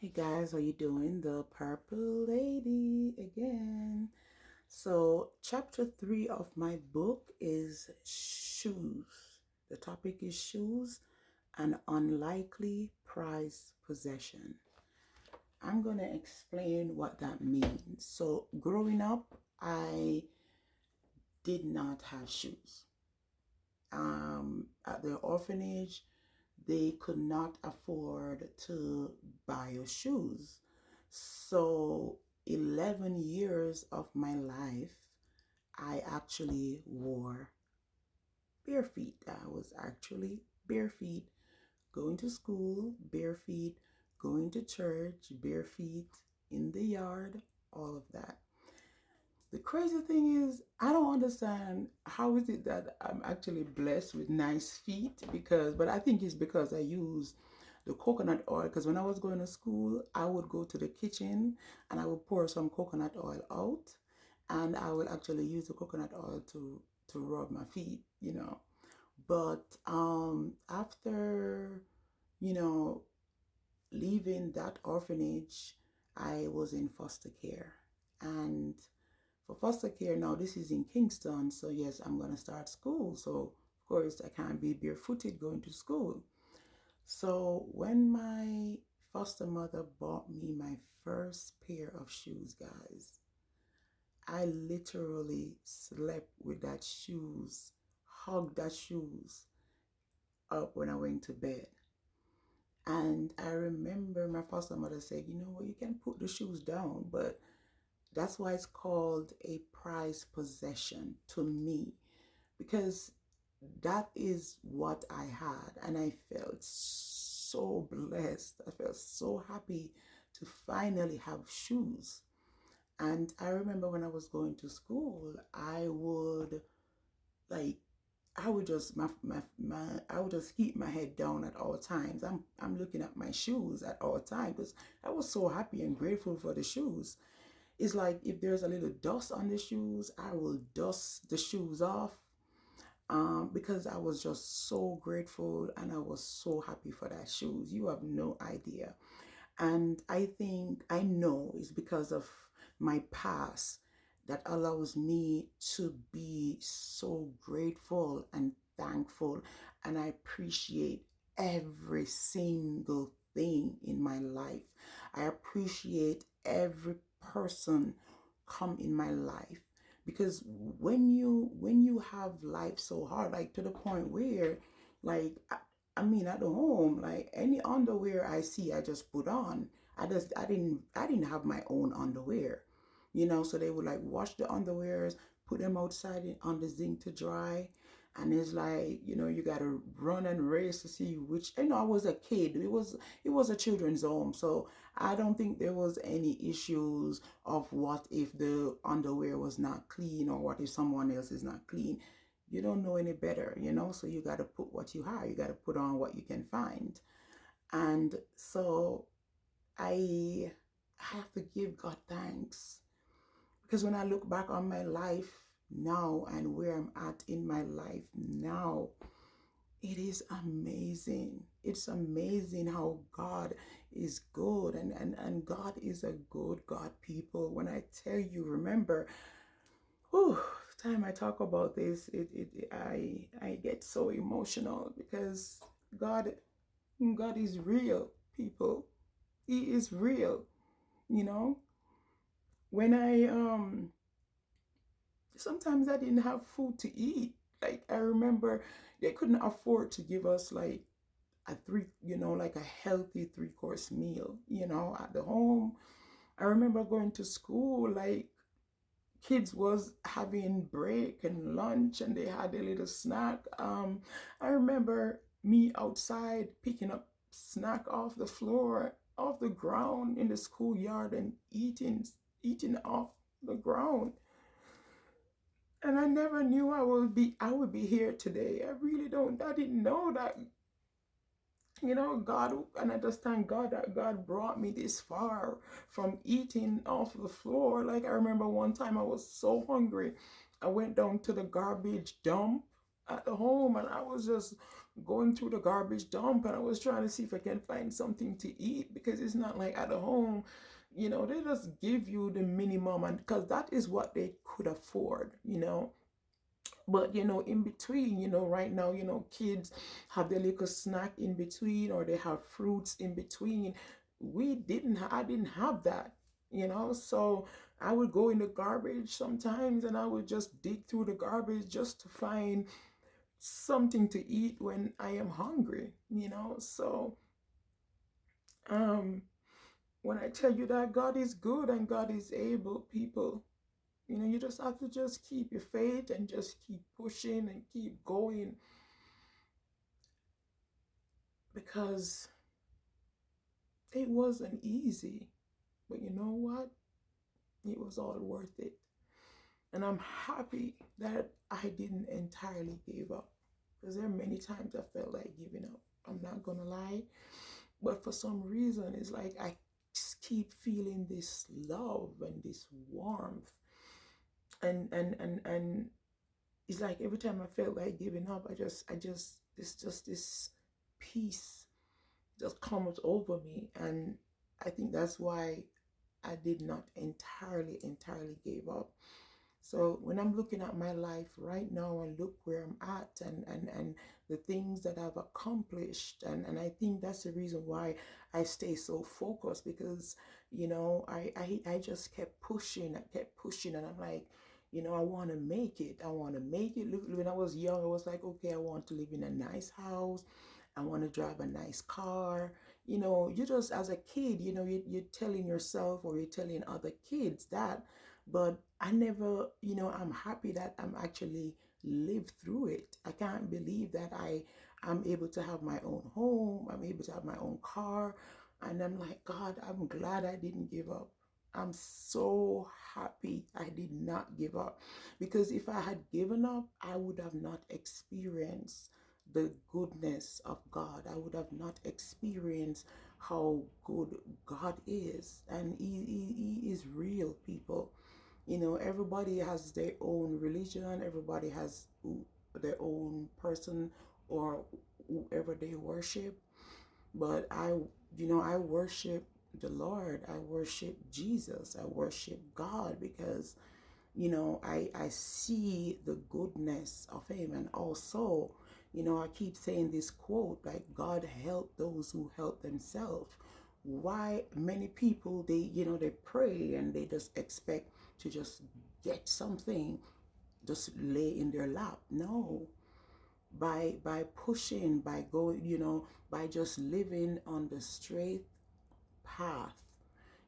Hey guys, how you doing? The Purple Lady again. So, chapter 3 of my book is shoes. The topic is shoes, an unlikely prized possession. I'm going to explain what that means. So, growing up, I did not have shoes. At the orphanage, they could not afford to buy us shoes. So, 11 years of my life, I actually wore bare feet. I was actually bare feet going to school, bare feet going to church, bare feet in the yard, all of that. The crazy thing is, I don't understand how is it that I'm actually blessed with nice feet but I think it's because I use the coconut oil because when I was going to school, I would go to the kitchen and I would pour some coconut oil out and I will actually use the coconut oil to rub my feet. But after, you know, leaving that orphanage, I was in foster care. And for foster care now, this is in Kingston. So, yes, I'm going to start school. So, of course, I can't be barefooted going to school. So, when my foster mother bought me my first pair of shoes, guys, I literally slept with that shoes, hugged that shoes up when I went to bed. And I remember my foster mother said, you know what, you can put the shoes down, but that's why it's called a prized possession to me, because that is what I had. And I felt so blessed. I felt so happy to finally have shoes. And I remember when I was going to school, like I would just I would just keep my head down at all times. I'm looking at my shoes at all times because I was so happy and grateful for the shoes. It's like if there's a little dust on the shoes, I will dust the shoes off because I was just so grateful and I was so happy for that shoes. You have no idea. And I know it's because of my past that allows me to be so grateful and thankful. And I appreciate every single thing in my life. I appreciate every person come in my life because when you have life so hard, like to the point where like I mean, at the home, like any underwear I see, I just put on. I didn't have my own underwear. So they would like wash the underwears, put them outside on the zinc to dry, and it's like you gotta run and race to see which. I was a kid. It was a children's home, so I don't think there was any issues of what if the underwear was not clean or what if someone else is not clean. You don't know any better. So you got to put what you have. You got to put on what you can find. And so I have to give God thanks because when I look back on my life now and where I'm at in my life now, it is amazing. It's amazing how God is good and God is a good God, people. When I tell you, remember, whew, time I talk about this, I get so emotional because God God is real, people. He is real. You know, when I sometimes I didn't have food to eat. Like I remember they couldn't afford to give us like like a healthy three-course meal, at the home. I remember going to school, like kids was having break and lunch and they had a little snack. I remember me outside picking up snack off the floor, off the ground in the schoolyard and eating off the ground. And I never knew I would be here today. I didn't know that God, and I just thank God that God brought me this far from eating off the floor. Like I remember one time I was so hungry, I went down to the garbage dump at the home and I was just going through the garbage dump, and I was trying to see if I can find something to eat, because it's not like at home, they just give you the minimum, and because that is what they could afford. But in between, right now, kids have their little snack in between, or they have fruits in between. I didn't have that. So I would go in the garbage sometimes, and I would just dig through the garbage just to find something to eat when I am hungry. So um when I tell you that God is good and God is able, people, you just have to just keep your faith and just keep pushing and keep going, because it wasn't easy. But you know what? It was all worth it. And I'm happy that I didn't entirely give up, because there are many times I felt like giving up. I'm not gonna lie. But for some reason, it's like I just keep feeling this love and this warmth. And it's like every time I felt like giving up, it's just this peace just comes over me. And I think that's why I did not entirely give up. So when I'm looking at my life right now and look where I'm at, and the things that I've accomplished, and I think that's the reason why I stay so focused, because I just kept pushing, and I'm like, I want to make it. I want to make it. Look, when I was young, I was like, okay, I want to live in a nice house. I want to drive a nice car. You just, as a kid, you're telling yourself, or you're telling other kids that. But I never, I'm happy that I'm actually lived through it. I can't believe that I'm able to have my own home. I'm able to have my own car. And I'm like, God, I'm glad I didn't give up. I'm so happy I did not give up, because if I had given up, I would have not experienced the goodness of God. I would have not experienced how good God is. And he is real, people. Everybody has their own religion, everybody has their own person, or whoever they worship. But I worship the Lord. I worship Jesus. I worship God, because I see the goodness of him. And also, I keep saying this quote, like, God help those who help themselves. Why many people, they pray and they just expect to just get something just lay in their lap. No. By pushing, by going, by just living on the straight path,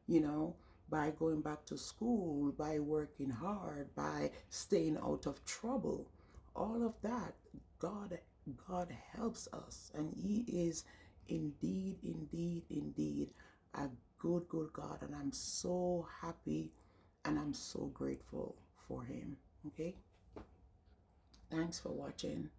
you know, by going back to school, by working hard, by staying out of trouble. All of that, God God helps us, and he is indeed a good God, and I'm so happy and I'm so grateful for him. Okay? Thanks for watching.